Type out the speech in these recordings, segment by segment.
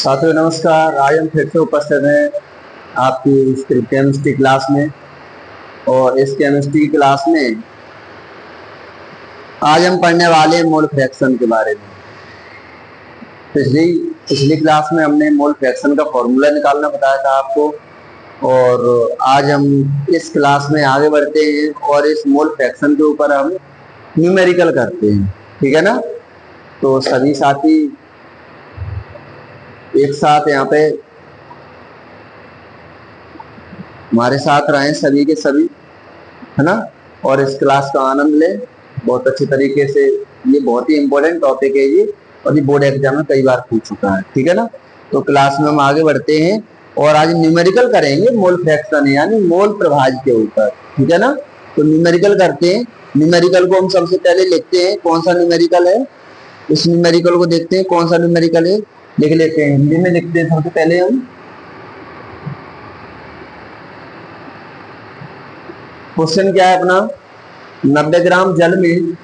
साथियों नमस्कार। आज हम फिर से उपस्थित हैं आपकी इस केमिस्ट्री क्लास में। और इस केमिस्ट्री क्लास में आज हम पढ़ने वाले हैं मोल फ्रैक्शन के बारे में। पिछली क्लास में हमने मोल फ्रैक्शन का फॉर्मूला निकालना बताया था आपको, और आज हम इस क्लास में आगे बढ़ते हैं और इस मोल फ्रैक्शन के ऊपर हम न्यूमेरिकल करते हैं। ठीक है ना। तो सभी साथी एक साथ यहाँ पे हमारे साथ रहें, सभी के सभी, है ना। और इस क्लास का आनंद लें बहुत अच्छे तरीके से। ये बहुत ही इंपॉर्टेंट टॉपिक है ये, और ये बोर्ड एग्जाम में कई बार पूछ चुका है। ठीक है ना। तो क्लास में हम आगे बढ़ते हैं और आज न्यूमेरिकल करेंगे मोल फ्रैक्शन यानी मोल प्रभाज के ऊपर। ठीक है ना। तो न्यूमेरिकल करते हैं। न्यूमेरिकल को हम सबसे पहले लिखते हैं। कौन सा न्यूमेरिकल है, इस न्यूमेरिकल को देखते हैं कौन सा न्यूमेरिकल है, लिख लेते हैं। हिंदी में लिखते हैं सबसे पहले हम। क्वेश्चन क्या है अपना, 90 ग्राम जल में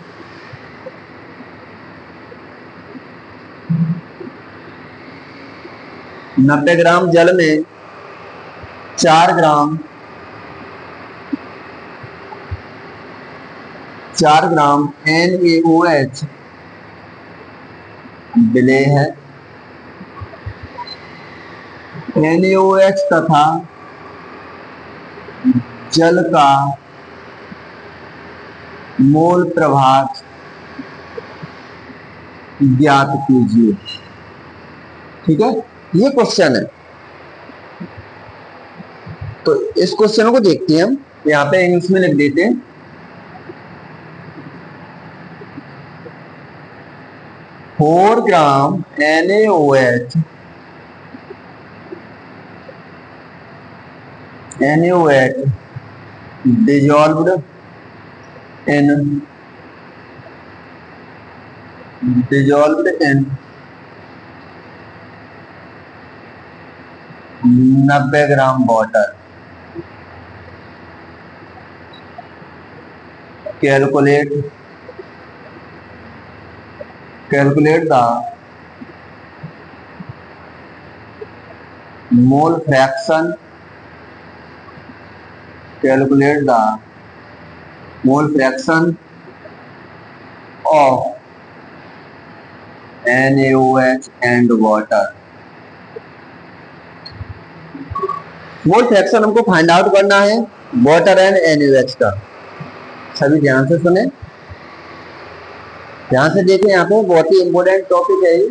90 ग्राम जल में 4 ग्राम NaOH विलेय है। NaOH तथा जल का मोल प्रभाज ज्ञात कीजिए। ठीक है, ये क्वेश्चन है। तो इस क्वेश्चन को देखते हैं हम। यहाँ पे इंग्लिश में लिख देते हैं। Four gram NaOH dissolved in 90 gram water. Calculate the mole fraction of NaOH and water। Mole fraction हमको फाइंड आउट करना है वाटर एंड NaOH का। सभी ध्यान से सुने, ध्यान से देखें। यहाँ पे बहुत ही इंपोर्टेंट टॉपिक है ये।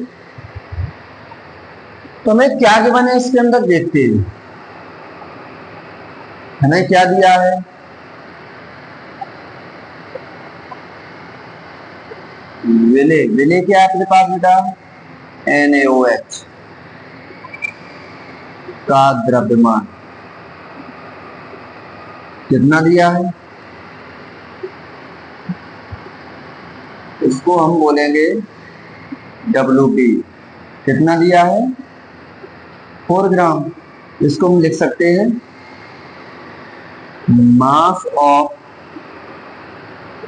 तो हमें क्या गिवन है इसके अंदर देखते हैं। हमें क्या दिया है, विलेय क्या है अपने पास बेटा, NaOH का द्रव्यमान कितना दिया है, इसको हम बोलेंगे WP। कितना दिया है, 4 ग्राम। इसको हम लिख सकते हैं मास ऑफ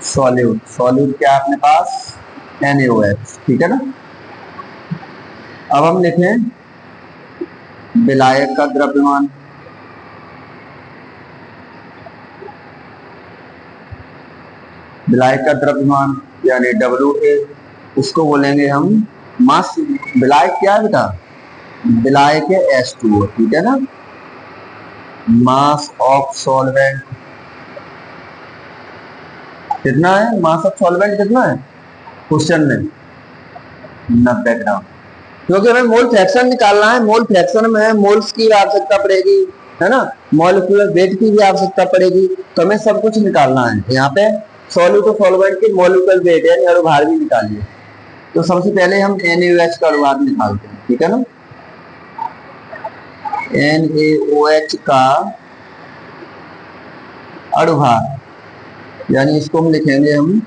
सॉल्यूट क्या है अपने पास, NaOH। ठीक है ना। अब हम लिखें विलायक का द्रव्यमान। विलायक का द्रव्यमान यानी WA, उसको बोलेंगे हम मास। विलायक क्या है बेटा, विलायक है H2O। ठीक है ना। मास ऑफ सॉल्वेंट कितना है, मास ऑफ सॉल्वेंट कितना है क्वेश्चन में, 90 ग्राम। क्योंकि हमें मोल फ्रैक्शन निकालना है। मोल फ्रैक्शन में मोल्स की आवश्यकता पड़ेगी, है ना। मॉलिक्यूलर वेट की भी आवश्यकता पड़ेगी। तो हमें सब कुछ निकालना है। यहाँ पे सॉल्यूट और सॉल्वेंट के मॉलिक्यूलर वेट यानी अनुभार भी निकालिए। तो सबसे पहले हम NaOH का अनुभार निकालते हैं। ठीक है ना। NaOH का अनुभार यानी इसको हम लिखेंगे हम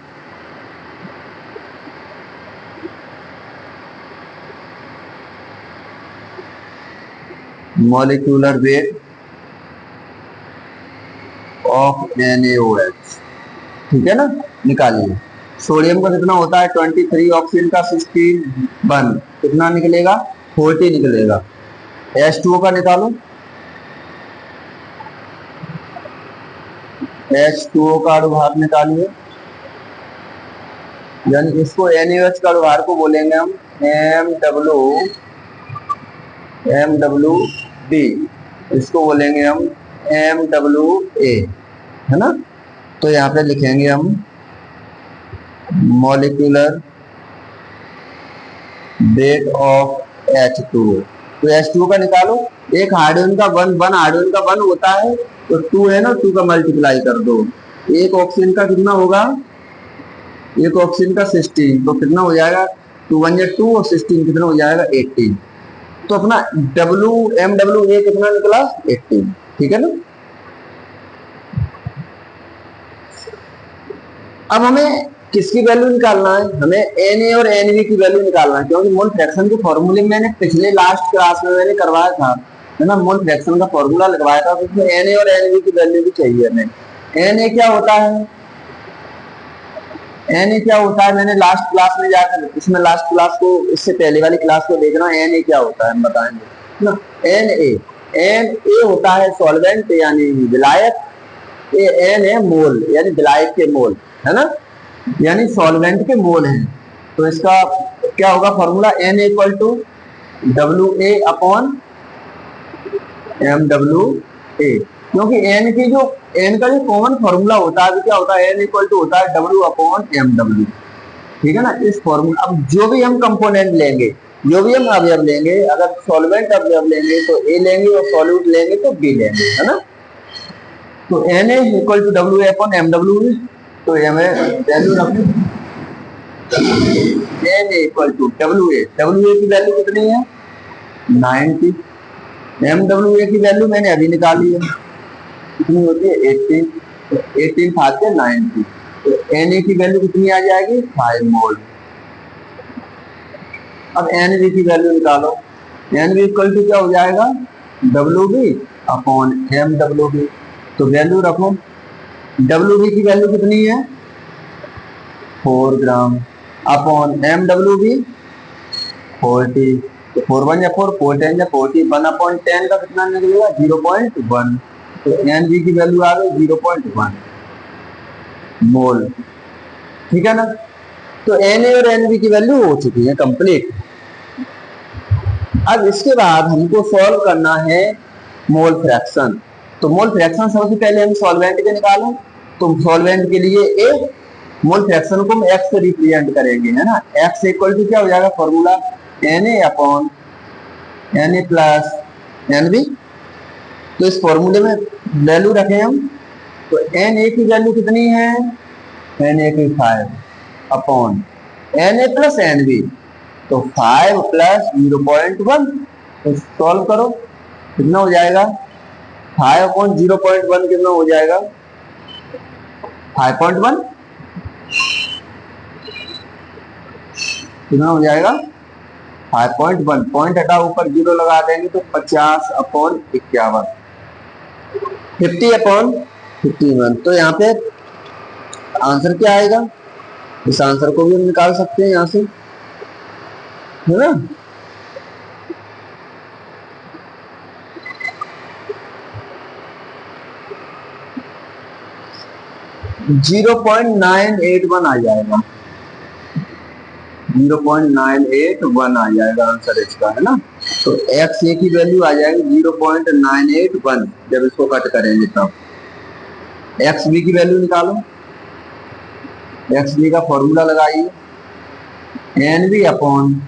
मॉलिक्यूलर वेट ऑफ NaOH। ठीक है ना, निकालिए। सोडियम का कितना होता है 23, ऑक्सीजन का 61, कितना निकलेगा 40 निकलेगा। H2O का निकालो, H2O का अणुभार निकालिए, यानी इसको NaOH का अणुभार को बोलेंगे हम MWB, इसको बोलेंगे हम MWA, है ना। तो यहाँ पे लिखेंगे हम मॉलिक्यूलर वेट ऑफ H2O। तो H2O का निकालो, एक हाइड्रोजन का वन हाइड्रोजन का वन होता है, तो 2 है ना, 2 का मल्टीप्लाई कर दो। एक ऑक्सीजन का कितना होगा, एक ऑक्सीजन का 16, तो कितना हो जाएगा 2 1 2 और 16 कितना हो जाएगा 18। तो अपना MWA कितना निकला 18, ठीक है ना। अब हमें किसकी वैल्यू निकालना है, हमें Na और Nv की वैल्यू निकालना है, क्योंकि मोल फ्रैक्शन के फॉर्मूले में मैंने पिछले लास्ट क्लास में मैंने करवाया था, है ना, मोल फ्रैक्शन का फॉर्मूला लगवाया था, तो उसमें Na और Nv की वैल्यू भी चाहिए हमें। Na क्या होता है, Na क्या होता है, मैंने लास्ट क्लास में जाकर, इसमें लास्ट क्लास को, इससे पहले वाली क्लास को देखना, Na क्या होता है हम बताएंगे ना। Na होता है सॉल्वेंट यानी विलायक, N है मोल यानी विलायक के मोल, है ना, यानी सॉल्वेंट के मोल हैं। तो इसका क्या होगा formula, Na equal to WA upon MWA, क्योंकि N का जो कॉमन फॉर्मूला होता है क्या होता है, N इक्वल टू होता है W अपॉन MW, ठीक है ना। इस फॉर्मूला, अब जो भी हम कंपोनेंट लेंगे, जो भी हम अवयव लेंगे, अगर सॉल्वेंट अवयव लेंगे तो A लेंगे और सॉल्यूट लेंगे तो B लेंगे, है ना। तो Na equal to WA upon MW, तो हमें वैल्यू रखें Na इक्वल टू WA की वैल्यू कितनी है 90, MWA की वैल्यू मैंने अभी निकाली है, कितनी होती है 18, तो 18 भाग 90, तो Na की वैल्यू कितनी आ जाएगी 5 मोल। अब Nv की वैल्यू निकालो, Nv इक्वल टू क्या हो जाएगा WB अपॉन MWB, तो वैल्यू रखो, WB की वैल्यू कितनी है 4 ग्राम अपॉन MWB 40, तो 4 1 4 4 10 40, 1 अपॉन 10 का कितना निकलेगा 0.1, तो Nv की वैल्यू आ गई 0.1 मोल, ठीक है ना। तो Na और Nv की वैल्यू हो चुकी है कंप्लीट। अब इसके बाद हमको सॉल्व करना है मोल फ्रैक्शन। तो मोल फ्रैक्शन सबसे पहले हम सॉल्वेंट के निकालो, तो सॉल्वेंट के लिए एक मोल फ्रैक्शन को हम x से रिप्रेजेंट करेंगे, है ना। x इक्वल टू क्या हो जाएगा formula Na upon Na plus Nv, तो इस फॉर्मूले में वैल्यू रखें हम, तो Na की वैल्यू कितनी है Na की 5 अपॉन Na प्लस Nv, तो 5 प्लस 0.1, तो सॉल्व करो कितना हो जाएगा 5 अपॉन 0.1 कितना हो जाएगा 5.1, कितना हो जाएगा 5.1, पॉइंट हटा ऊपर 0 लगा देंगे तो 50 अपॉन 51, 50 अपॉन 51। तो यहाँ पे आंसर क्या आएगा, इस आंसर को भी हम निकाल सकते हैं यहाँ से, है ना। जीरो 0.981 आ जाएगा, 0.981 आ जाएगा आंसर इसका, है ना। तो XA की वैल्यू आ जाएगी 0.981 जब इसको कट करेंगे तब। XB की वैल्यू निकालो, XB का फॉर्मूला लगाइए NV upon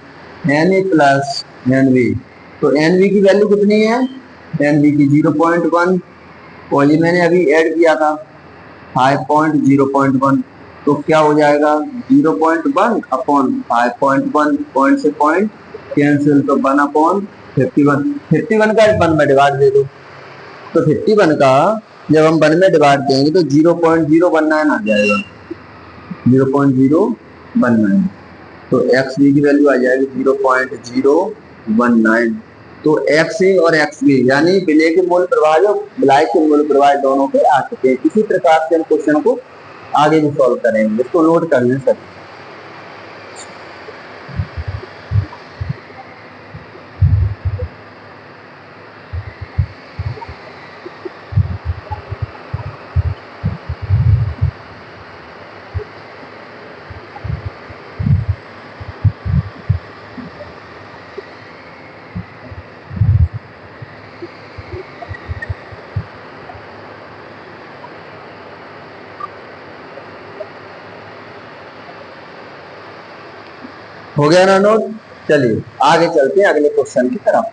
Na plus Nv, तो Nv की वैल्यू कितनी है Nv की 0.1, और ये मैंने अभी ऐड किया था 5.0.1, तो क्या हो जाएगा 0.1 अपॉन 5.1, पॉइंट से पॉइंट कैंसिल, तो 1 अपॉन 51, 51 का 1 में डिवाइड दे दो, तो 51 का जब हम 1 में डिवाइड देंगे तो 0.019 आ जाएगा, 0.019, तो XB की वैल्यू आ जाएगी 0.019। तो XA और XB यानी विलय के मोल प्रवाह और विलायक के मोल प्रवाह दोनों के आ चुके हैं। इसी प्रकार से हम क्वेश्चन को आगे भी सॉल्व करेंगे, इसको नोट कर लें सर। हो गया ना नोट। चलिए आगे चलते हैं अगले क्वेश्चन की तरफ।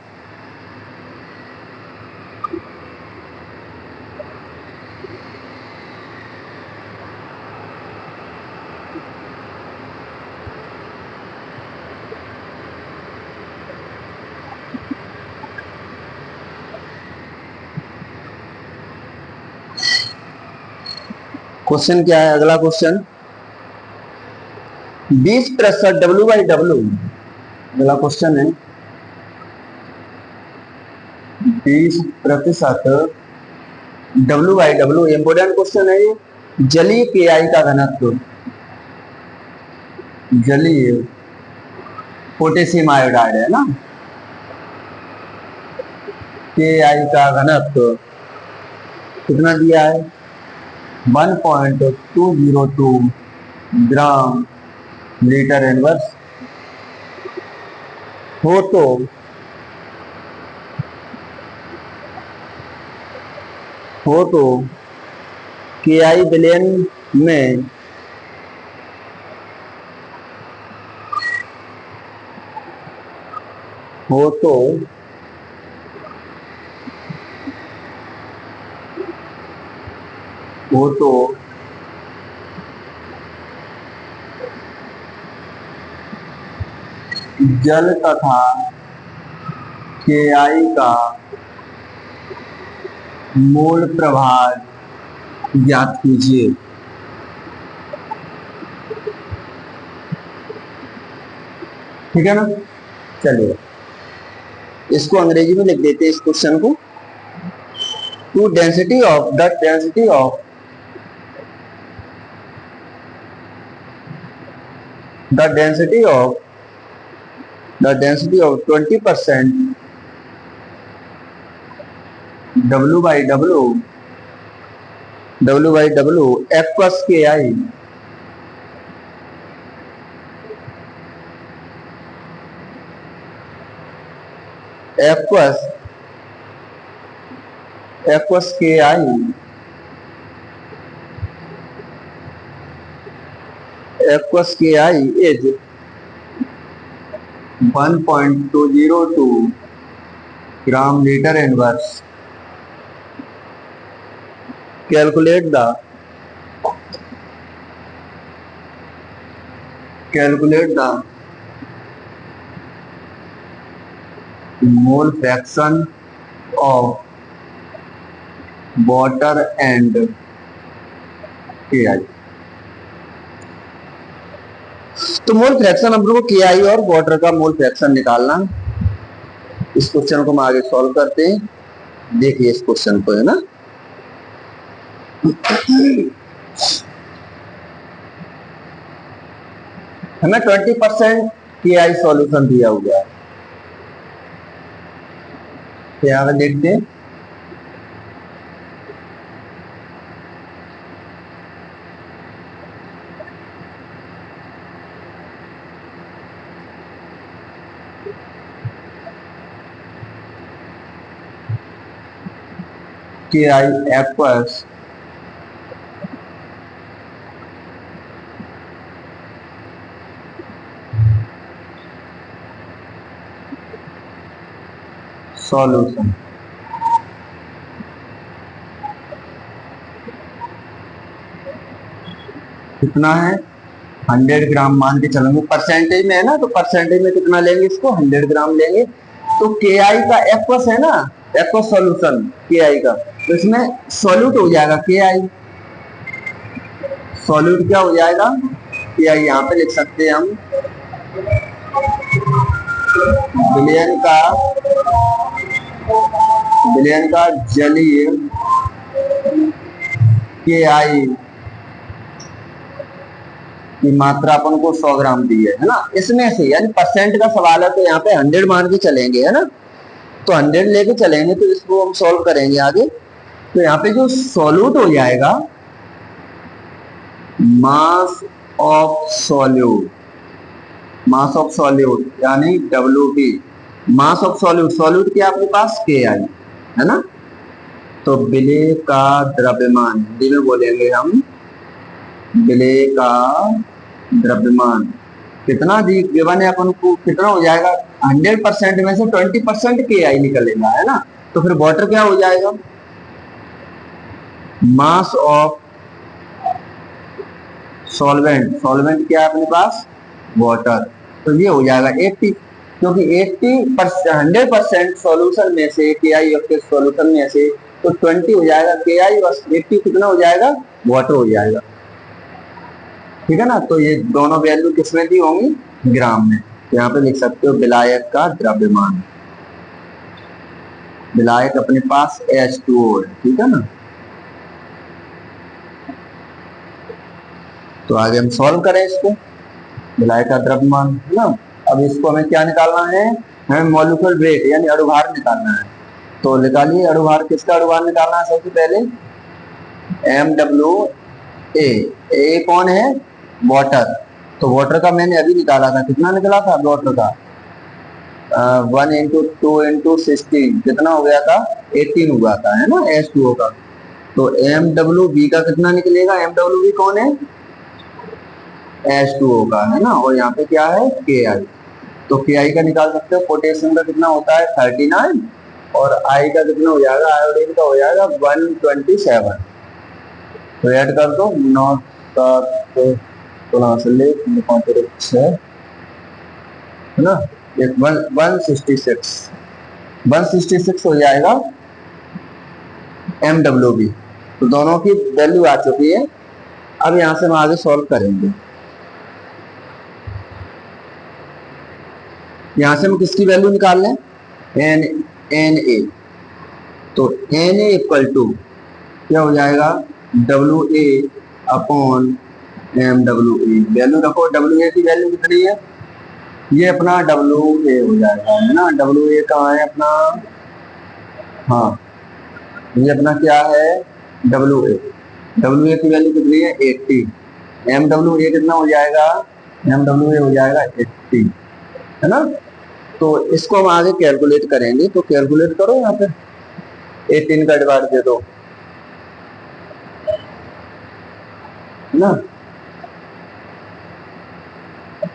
क्वेश्चन क्या है अगला क्वेश्चन, 20% W/W, अगला क्वेश्चन है 20% W/W, इंपोर्टेंट क्वेश्चन है ये। जलीय KI का घनत्व, जलीय पोटेशियम आयोडाइड है ना, KI का घनत्व कितना दिया है 1.202 ग्राम लीटर इनवर्स हो तो KI बिलियन में हो तो जल तथा KI का मोल प्रभार ज्ञात कीजिए। ठीक है ना, चलिए इसको अंग्रेजी में लिख देते हैं इस क्वेश्चन को। To density of the density of 20% W/W aqueous KI is 1.202 ग्राम लीटर इनवर्स। Calculate the mole fraction of water and KI। तो मोल फ्रैक्शन हम लोग को KI और वाटर का मोल फ्रैक्शन निकालना। इस क्वेश्चन को हम आगे सॉल्व करते हैं। देखिए इस क्वेश्चन को, है ना, हमें 20% KI सॉल्यूशन दिया हुआ है। तो यहाँ पे देखते हैं KI aqueous सॉल्यूशन कितना है 100 ग्राम मान के चलेंगे। परसेंटेज में है ना, तो परसेंटेज में कितना लेंगे इसको 100 ग्राम लेंगे। तो KI का एक्वस है ना, एक्वस सॉल्यूशन KI का, तो इसमें सॉल्यूट हो जाएगा KI। सॉल्यूट क्या हो जाएगा KI, यहाँ पे लिख सकते हैं हम बिलियन का जलीय KI की मात्रा अपन को 100 ग्राम दी है ना, इसमें से, यानी परसेंट का सवाल है तो यहाँ पे 100 मान के चलेंगे, है ना, तो 100 लेके चलेंगे। तो इसको हम सॉल्व करेंगे आगे। तो यहाँ पे जो सॉल्यूट हो जाएगा मास ऑफ सॉल्यूट यानी WT, मास ऑफ सॉल्यूट क्या आपके पास KI है ना, तो विलेय का द्रव्यमान, हिंदी में बोलेंगे हम विलेय का द्रव्यमान कितना दी गिवन है अपन को, कितना हो जाएगा, 100% में से 20% के आई निकलेगा, है ना। तो फिर वाटर क्या हो जाएगा, मास ऑफ सॉल्वेंट, सॉल्वेंट क्या है अपने पास, वाटर, तो ये हो जाएगा 80, क्योंकि 100% सॉल्यूशन में से के आई के सॉल्यूशन में से तो 20 हो जाएगा के आई और 80 कितना हो जाएगा, वाटर हो जाएगा, ठीक है ना। तो ये दोनों वैल्यू किसमें दी होंगी, ग्राम में। तो यहाँ पे लिख सकते हो विलायक का द्रव्यमान, विलायक अपने पास H2O है, ठीक है ना। तो आगे हम सॉल्व करें इसको, विलायक का द्रव्यमान, है ना। अब इसको हमें क्या निकालना है, हमें मॉलिक्यूलर वेट यानी अणुभार निकालना है। तो निकालिए अणुभार, किसका अणुभार निकालना है, सबसे पहले MWA, ए कौन है, वाटर। तो वाटर का मैंने अभी निकाला था, कितना निकला था वाटर का, 1 × 2 × 16 कितना हो गया था, 18 हुआ था, है ना, H2O का। तो MWB का कितना निकलेगा, MWB कौन है, H2O का, है ना। और यहाँ पे क्या है, KI, तो KI का निकाल सकते हो। पोटेशियम का कितना होता है 39 और I का कितना हो जाएगा, आयोडीन का हो जाएगा 127। तो ऐड कर दो, 9 7 16 से ले 5 6, है ना, 166 हो जाएगा MWB। तो दोनों की वैल्यू आ चुकी है। अब यहां से हम आगे सॉल्व करेंगे। यहां से हम किसकी वैल्यू निकाल लें, Na, तो Na इक्वल टू क्या हो जाएगा, WA अपॉन MWA। वैल्यू रखो, WA की वैल्यू कितनी है, ये अपना WA हो जाएगा, है ना। WA कहाँ है अपना, हाँ ये अपना क्या है, WA की वैल्यू कितनी है 80। MWA कितना हो जाएगा, MWA हो जाएगा 80, है ना। तो इसको हम आगे कैलकुलेट करेंगे। तो कैलकुलेट करो, यहाँ पे 18 का डिवाइड दे दो, है ना।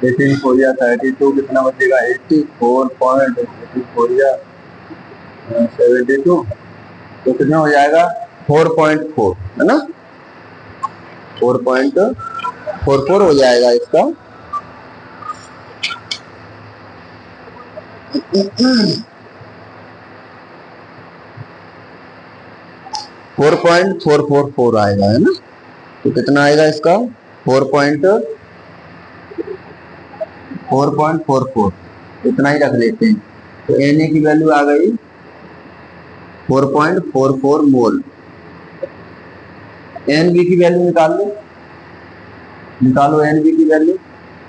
18 4 32 कितना बचेगा, 84.72, तो कितना हो जाएगा 4.4, है ना, 4.44 हो जाएगा इसका। 4.444 आएगा, है ना। तो कितना आएगा इसका 4.44, इतना ही रख लेते हैं। तो Na की वैल्यू आ गई 4.44 मोल। Nb की वैल्यू निकालो Nb की वैल्यू,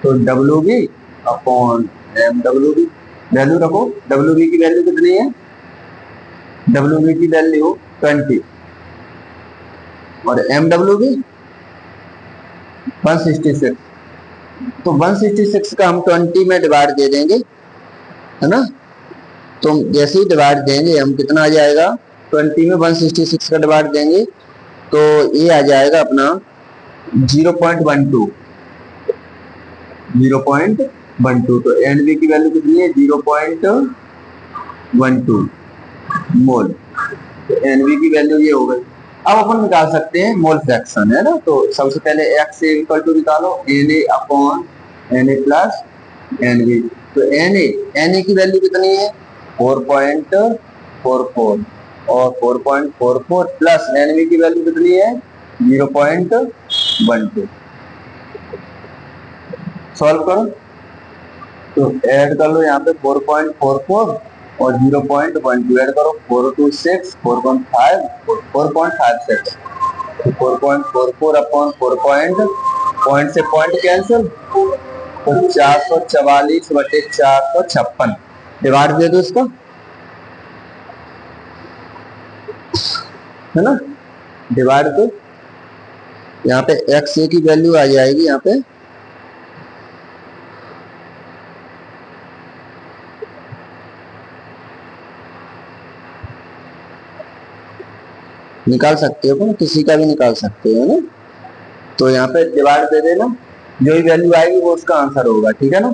तो WB अपॉन MWB, वैल्यू रखो। WB की वैल्यू कितनी है, WB की वैल्यू 20 और MWB 166। तो 166 का हम 20 में डिवाइड दे देंगे, है ना। तो जैसे ही डिवाइड देंगे हम, कितना आ जाएगा, 20 में 166 का डिवाइड देंगे तो ये आ जाएगा अपना 0.12। तो Nb की वैल्यू कितनी है 0.12 मोल। तो Nb की वैल्यू ये हो गई। अब अपन निकाल सकते हैं मोल फ्रैक्शन, है ना। तो सबसे पहले x इक्वल टू निकालो Na upon Na plus Nb। तो Na की वैल्यू कितनी है 4.44 और 4.44 प्लस Nb की वैल्यू कितनी है 0.12। सॉल्व करो, तो ऐड कर लो यहाँ पे 4.44 और 0.12 ऐड करो, 426 4.5 4.56। 4.44 अपॉन 4 पॉइंट से पॉइंट कैंसिल, तो 444/456 डिवाइड दे दो इसको, है ना, डिवाइड दो। यहाँ पे XA की वैल्यू आ जाएगी, यहाँ पे निकाल सकते हो, किसी का भी निकाल सकते हो ना। तो यहाँ पे डिवाइड दे देना, जो भी वैल्यू आएगी वो उसका आंसर होगा, ठीक है ना।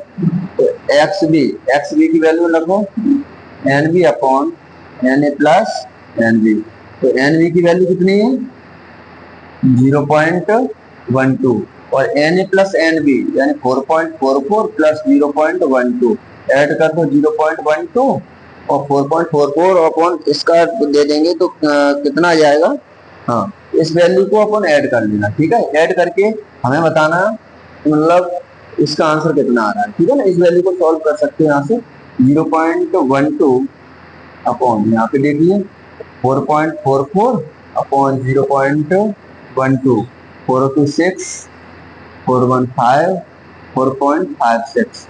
तो एक्स बी की वैल्यू रखो N B upon N A plus N B. तो एन बी की वैल्यू कितनी है 0.12 और N A plus N B यानी 4.44 प्लस 0.12 ऐड कर दो 0.12 और 4.44 अपॉन इसका दे देंगे तो कितना आ जाएगा। हाँ, इस वैल्यू को अपन ऐड कर लेना, ठीक है। ऐड करके हमें बताना मतलब इसका आंसर कितना आ रहा है, ठीक है ना। इस वैल्यू को सॉल्व कर सकते हैं यहाँ से 0.12 अपॉन यहाँ पे देखिए 4.44 upon 0.12 426 415 4.56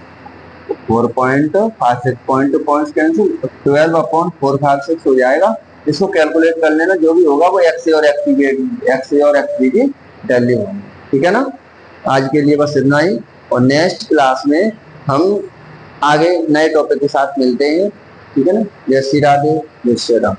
4.56 point two point cancel 12 upon 456 हो जाएगा। इसको कैलकुलेट कर लेना, जो भी होगा वो एक्स ए और एक्स बी की वैल्यू होगी, ठीक है ना। आज के लिए बस इतना ही और नेक्स्ट क्लास में हम आगे नए टॉपिक के साथ मिलते हैं, ठीक है ना। जय श्री राधे, जय श्री राम।